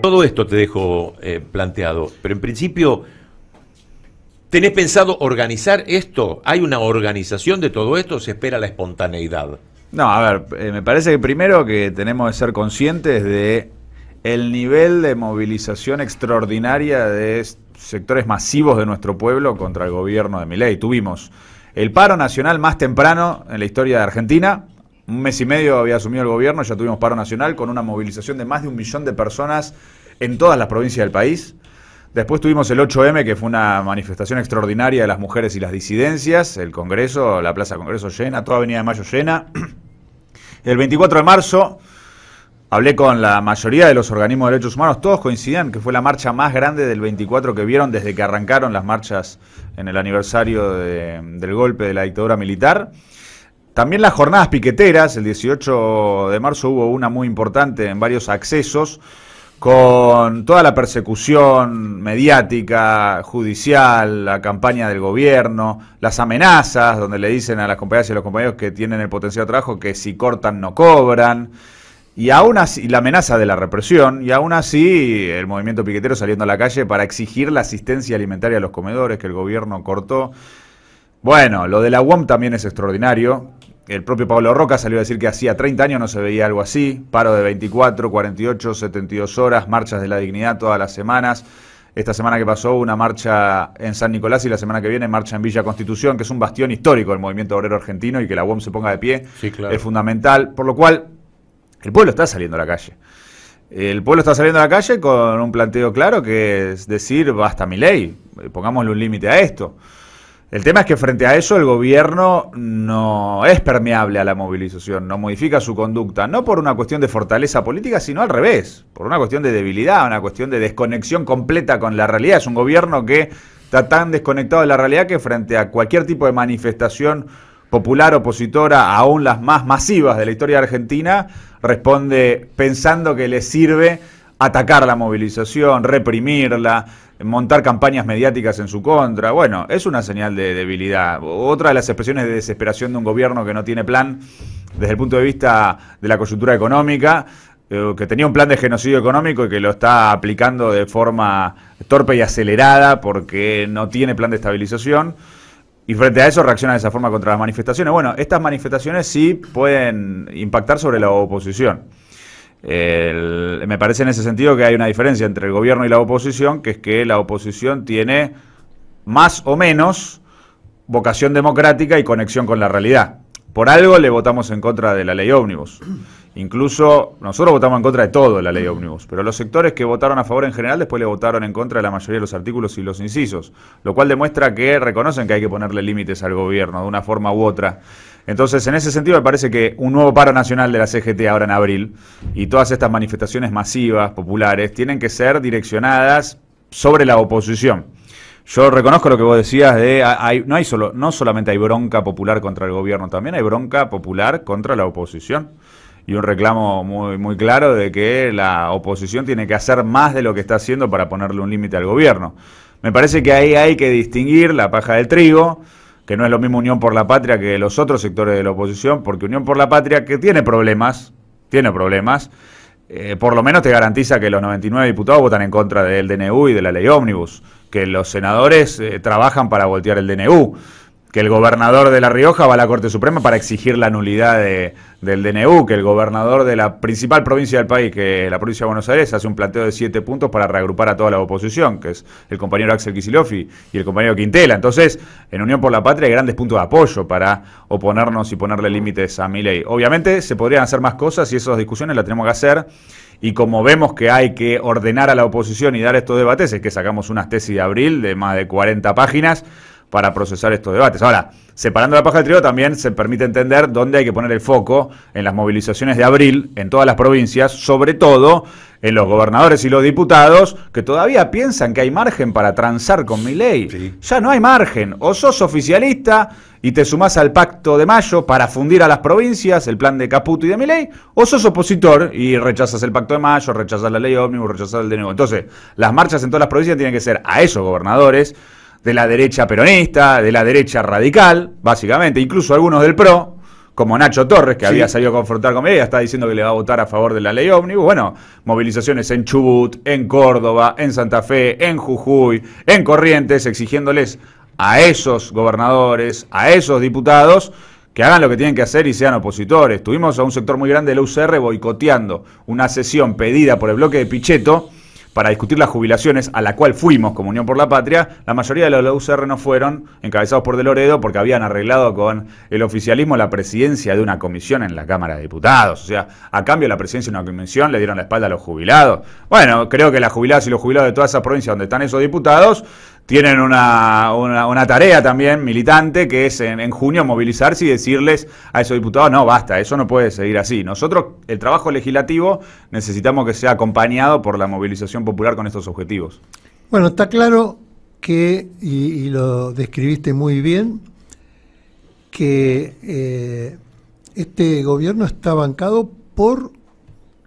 Todo esto te dejo planteado, pero en principio, ¿tenés pensado organizar esto? ¿Hay una organización de todo esto o se espera la espontaneidad? No, a ver, me parece que primero que tenemos que ser conscientes de el nivel de movilización extraordinaria de sectores masivos de nuestro pueblo contra el gobierno de Milei. Tuvimos el paro nacional más temprano en la historia de Argentina. Un mes y medio había asumido el gobierno, ya tuvimos paro nacional con una movilización de más de 1 millón de personas en todas las provincias del país. Después tuvimos el 8M, que fue una manifestación extraordinaria de las mujeres y las disidencias, el Congreso, la Plaza Congreso llena, toda Avenida de Mayo llena. El 24 de marzo hablé con la mayoría de los organismos de derechos humanos, todos coincidían que fue la marcha más grande del 24 que vieron desde que arrancaron las marchas en el aniversario del golpe de la dictadura militar. También las jornadas piqueteras, el 18 de marzo hubo una muy importante en varios accesos, con toda la persecución mediática, judicial, la campaña del gobierno, las amenazas, donde le dicen a las compañeras y a los compañeros que tienen el potencial de trabajo que si cortan no cobran, y aún así, la amenaza de la represión, y aún así el movimiento piquetero saliendo a la calle para exigir la asistencia alimentaria a los comedores que el gobierno cortó. Bueno, lo de la UOM también es extraordinario. El propio Pablo Roca salió a decir que hacía 30 años no se veía algo así. Paro de 24, 48, 72 horas, marchas de la dignidad todas las semanas. Esta semana que pasó una marcha en San Nicolás y la semana que viene marcha en Villa Constitución, que es un bastión histórico del movimiento obrero argentino, y que la UOM se ponga de pie, sí, claro, es fundamental. Por lo cual, el pueblo está saliendo a la calle. El pueblo está saliendo a la calle con un planteo claro, que es decir, basta Milei, pongámosle un límite a esto. El tema es que frente a eso el gobierno no es permeable a la movilización, no modifica su conducta, no por una cuestión de fortaleza política, sino al revés, por una cuestión de debilidad, una cuestión de desconexión completa con la realidad. Es un gobierno que está tan desconectado de la realidad que frente a cualquier tipo de manifestación popular opositora, aún las más masivas de la historia argentina, responde pensando que le sirve atacar la movilización, reprimirla, montar campañas mediáticas en su contra. Bueno, es una señal de debilidad. Otra de las expresiones de desesperación de un gobierno que no tiene plan desde el punto de vista de la coyuntura económica, que tenía un plan de genocidio económico y que lo está aplicando de forma torpe y acelerada porque no tiene plan de estabilización. Y frente a eso reacciona de esa forma contra las manifestaciones. Bueno, estas manifestaciones sí pueden impactar sobre la oposición. Me parece en ese sentido que hay una diferencia entre el gobierno y la oposición, que es que la oposición tiene más o menos vocación democrática y conexión con la realidad. Por algo le votamos en contra de la ley ómnibus. Incluso nosotros votamos en contra de todo la ley ómnibus, pero los sectores que votaron a favor en general después le votaron en contra de la mayoría de los artículos y los incisos, lo cual demuestra que reconocen que hay que ponerle límites al gobierno de una forma u otra. Entonces, en ese sentido me parece que un nuevo paro nacional de la CGT ahora en abril y todas estas manifestaciones masivas, populares, tienen que ser direccionadas sobre la oposición. Yo reconozco lo que vos decías de no solamente hay bronca popular contra el gobierno, también hay bronca popular contra la oposición. Y un reclamo muy claro de que la oposición tiene que hacer más de lo que está haciendo para ponerle un límite al gobierno. Me parece que ahí hay que distinguir la paja del trigo, que no es lo mismo Unión por la Patria que los otros sectores de la oposición, porque Unión por la Patria, que tiene problemas, por lo menos te garantiza que los 99 diputados votan en contra del DNU y de la ley ómnibus, que los senadores trabajan para voltear el DNU, que el gobernador de La Rioja va a la Corte Suprema para exigir la nulidad del DNU, que el gobernador de la principal provincia del país, que es la provincia de Buenos Aires, hace un planteo de 7 puntos para reagrupar a toda la oposición, que es el compañero Axel Kicillof y el compañero Quintela. Entonces, en Unión por la Patria hay grandes puntos de apoyo para oponernos y ponerle límites a Milei. Obviamente se podrían hacer más cosas y esas discusiones las tenemos que hacer. Y como vemos que hay que ordenar a la oposición y dar estos debates, es que sacamos unas tesis de abril de más de 40 páginas para procesar estos debates. Ahora, separando la paja del trigo, también se permite entender dónde hay que poner el foco en las movilizaciones de abril en todas las provincias, sobre todo en los gobernadores y los diputados que todavía piensan que hay margen para transar con Milei. Sí. Ya no hay margen. O sos oficialista y te sumás al Pacto de Mayo para fundir a las provincias, el plan de Caputo y de Milei, o sos opositor y rechazas el Pacto de Mayo, rechazas la ley ómnibus, rechazas el DNU. Entonces, las marchas en todas las provincias tienen que ser a esos gobernadores de la derecha peronista, de la derecha radical, básicamente, incluso algunos del PRO, como Nacho Torres, que había salido a confrontar con Milei, está diciendo que le va a votar a favor de la ley ómnibus. Bueno, movilizaciones en Chubut, en Córdoba, en Santa Fe, en Jujuy, en Corrientes, exigiéndoles a esos gobernadores, a esos diputados, que hagan lo que tienen que hacer y sean opositores. Tuvimos a un sector muy grande de la UCR boicoteando una sesión pedida por el bloque de Pichetto para discutir las jubilaciones, a la cual fuimos como Unión por la Patria. La mayoría de los de la UCR no fueron, encabezados por De Loredo, porque habían arreglado con el oficialismo la presidencia de una comisión en la Cámara de Diputados. O sea, a cambio de la presidencia de una comisión le dieron la espalda a los jubilados. Bueno, creo que las jubiladas y los jubilados de todas esas provincias donde están esos diputados tienen una tarea también militante, que es en junio movilizarse y decirles a esos diputados, no, basta, eso no puede seguir así. Nosotros, el trabajo legislativo, necesitamos que sea acompañado por la movilización popular con estos objetivos. Bueno, está claro que, y lo describiste muy bien, que este gobierno está bancado por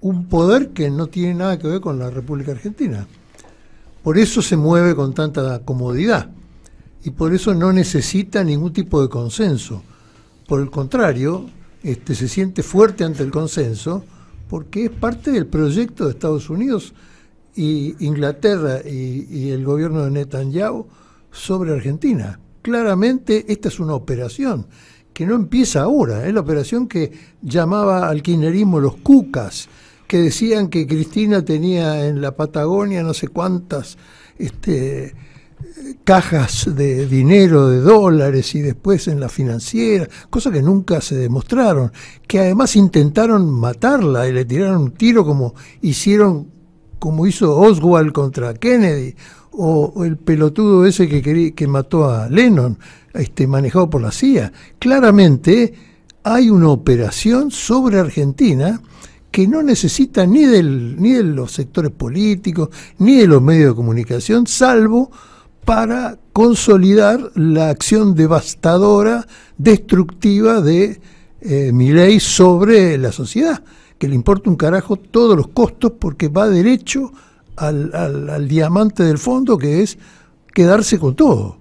un poder que no tiene nada que ver con la República Argentina. Por eso se mueve con tanta comodidad y por eso no necesita ningún tipo de consenso. Por el contrario, se siente fuerte ante el consenso porque es parte del proyecto de Estados Unidos y Inglaterra y el gobierno de Netanyahu sobre Argentina. Claramente esta es una operación que no empieza ahora, es la operación que llamaba al kirchnerismo los cucas, que decían que Cristina tenía en la Patagonia no sé cuántas cajas de dinero, de dólares, y después en la financiera, cosas que nunca se demostraron, que además intentaron matarla y le tiraron un tiro como hizo Oswald contra Kennedy, o el pelotudo ese que mató a Lennon, manejado por la CIA. Claramente hay una operación sobre Argentina que no necesita ni de los sectores políticos, ni de los medios de comunicación, salvo para consolidar la acción devastadora, destructiva de Milei sobre la sociedad, que le importa un carajo todos los costos porque va derecho al diamante del fondo, que es quedarse con todo.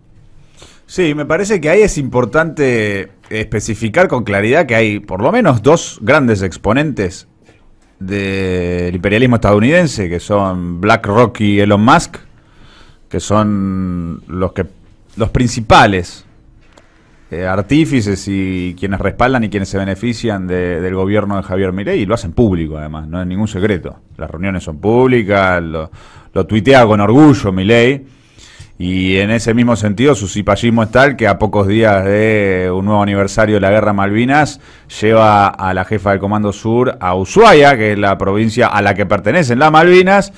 Sí, me parece que ahí es importante especificar con claridad que hay por lo menos dos grandes exponentes del imperialismo estadounidense, que son BlackRock y Elon Musk, que son los principales artífices y quienes respaldan y quienes se benefician del gobierno de Javier Milei, y lo hacen público además, no es ningún secreto. Las reuniones son públicas, lo tuitea con orgullo Milei. Y en ese mismo sentido su cipallismo es tal que a pocos días de un nuevo aniversario de la Guerra Malvinas lleva a la jefa del Comando Sur a Ushuaia, que es la provincia a la que pertenecen las Malvinas,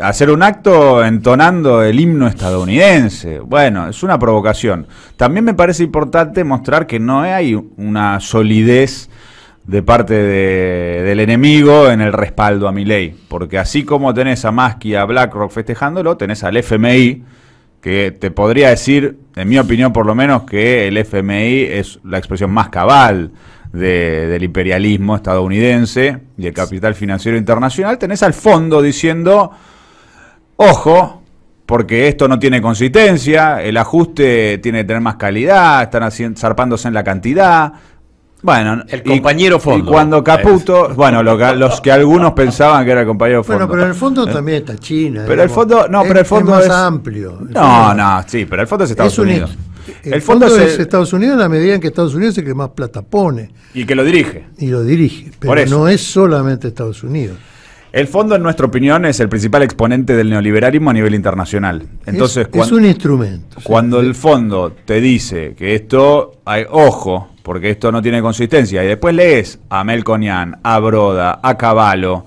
a hacer un acto entonando el himno estadounidense. Bueno, es una provocación. También me parece importante mostrar que no hay una solidez de parte del enemigo en el respaldo a Milei, porque así como tenés a Musk y a BlackRock festejándolo, tenés al FMI, que te podría decir, en mi opinión por lo menos, que el FMI es la expresión más cabal del imperialismo estadounidense y el capital financiero internacional. Tenés al fondo diciendo, ojo, porque esto no tiene consistencia, el ajuste tiene que tener más calidad, están zarpándose en la cantidad. Bueno, el compañero fondo. Y cuando Caputo, bueno, los que algunos pensaban que era el compañero fondo. Bueno, pero en el fondo también está China. Pero el fondo, no, pero el fondo es más amplio. Sí, pero el fondo es Estados Unidos. El fondo es Estados Unidos en la medida en que Estados Unidos es el que más plata pone. Y que lo dirige. Y lo dirige, pero no es solamente Estados Unidos. El fondo, en nuestra opinión, es el principal exponente del neoliberalismo a nivel internacional. Entonces, es un instrumento. Cuando el fondo te dice que esto, ojo, porque esto no tiene consistencia, y después lees a Melconian, a Broda, a Cavallo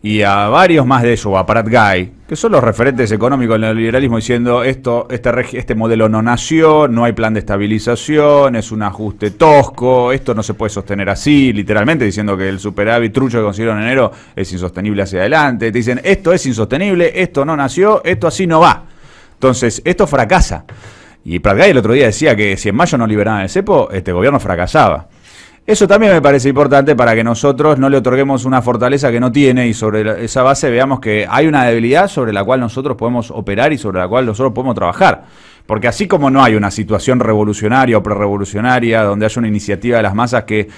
y a varios más de ellos, a Prat-Gay, que son los referentes económicos del neoliberalismo, diciendo este modelo no nació, no hay plan de estabilización, es un ajuste tosco, esto no se puede sostener así, literalmente diciendo que el superávit trucho que consiguieron en enero es insostenible hacia adelante. Te dicen, esto es insostenible, esto no nació, esto así no va. Entonces, esto fracasa. Y Prat-Gay el otro día decía que si en mayo no liberaban el cepo, este gobierno fracasaba. Eso también me parece importante para que nosotros no le otorguemos una fortaleza que no tiene, y sobre esa base veamos que hay una debilidad sobre la cual nosotros podemos operar y sobre la cual nosotros podemos trabajar. Porque así como no hay una situación revolucionaria o prerrevolucionaria donde haya una iniciativa de las masas que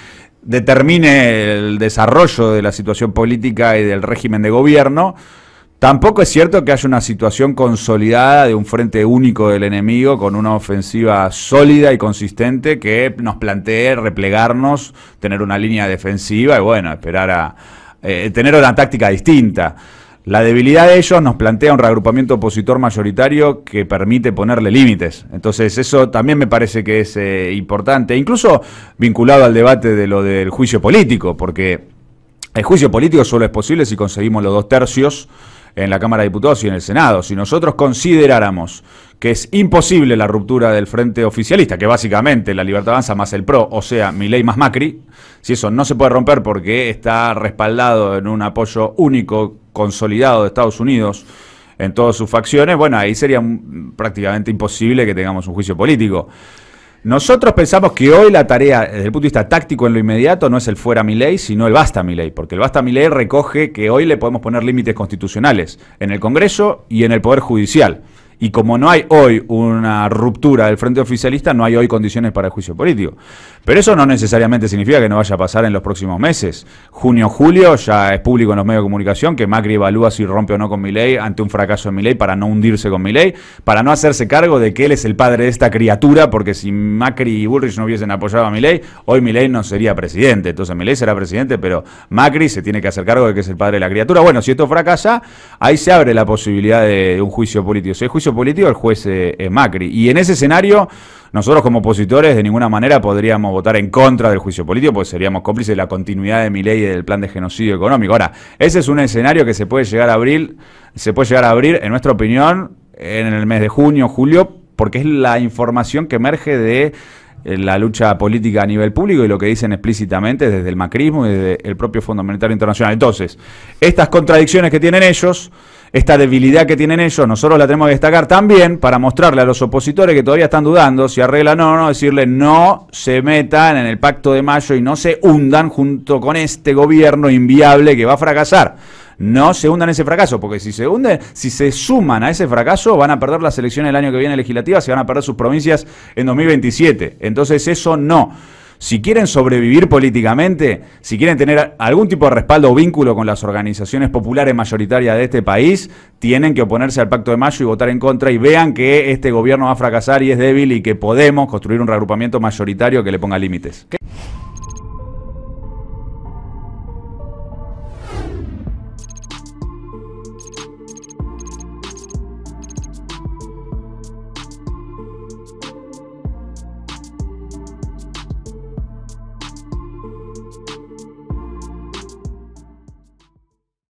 determine el desarrollo de la situación política y del régimen de gobierno. Tampoco es cierto que haya una situación consolidada de un frente único del enemigo con una ofensiva sólida y consistente que nos plantee replegarnos, tener una línea defensiva y bueno, esperar a tener una táctica distinta. La debilidad de ellos nos plantea un reagrupamiento opositor mayoritario que permite ponerle límites. Entonces eso también me parece que es importante, incluso vinculado al debate de lo del juicio político, porque el juicio político solo es posible si conseguimos los 2/3 en la Cámara de Diputados y en el Senado. Si nosotros consideráramos que es imposible la ruptura del frente oficialista, que básicamente la Libertad Avanza más el PRO, o sea, Milei más Macri, si eso no se puede romper porque está respaldado en un apoyo único, consolidado de Estados Unidos en todas sus facciones, bueno, ahí sería prácticamente imposible que tengamos un juicio político. Nosotros pensamos que hoy la tarea, desde el punto de vista táctico en lo inmediato, no es el fuera Milei, sino el basta Milei, porque el basta Milei recoge que hoy le podemos poner límites constitucionales en el Congreso y en el Poder Judicial. Y como no hay hoy una ruptura del frente oficialista, no hay hoy condiciones para el juicio político. Pero eso no necesariamente significa que no vaya a pasar en los próximos meses. Junio, julio, ya es público en los medios de comunicación que Macri evalúa si rompe o no con Milei ante un fracaso de Milei para no hundirse con Milei, para no hacerse cargo de que él es el padre de esta criatura, porque si Macri y Bullrich no hubiesen apoyado a Milei, hoy Milei no sería presidente. Entonces Milei será presidente, pero Macri se tiene que hacer cargo de que es el padre de la criatura. Bueno, si esto fracasa, ahí se abre la posibilidad de un juicio político. Si hay juicio político, el juez es Macri. Y en ese escenario, nosotros como opositores de ninguna manera podríamos votar en contra del juicio político, porque seríamos cómplices de la continuidad de Milei y del plan de genocidio económico. Ahora, ese es un escenario que se puede llegar a abrir, en nuestra opinión, en el mes de junio, julio, porque es la información que emerge de la lucha política a nivel público y lo que dicen explícitamente desde el macrismo y desde el propio Fondo Monetario Internacional. Entonces, estas contradicciones que tienen ellos, esta debilidad que tienen ellos, nosotros la tenemos que destacar también para mostrarle a los opositores que todavía están dudando si arreglan o no, decirle no se metan en el Pacto de Mayo y no se hundan junto con este gobierno inviable que va a fracasar. No se hundan en ese fracaso, porque si se hunden, si se suman a ese fracaso, van a perder las elecciones el año que viene legislativas, se van a perder sus provincias en 2027. Entonces eso no. Si quieren sobrevivir políticamente, si quieren tener algún tipo de respaldo o vínculo con las organizaciones populares mayoritarias de este país, tienen que oponerse al Pacto de Mayo y votar en contra y vean que este gobierno va a fracasar y es débil y que podemos construir un reagrupamiento mayoritario que le ponga límites. ¿Qué?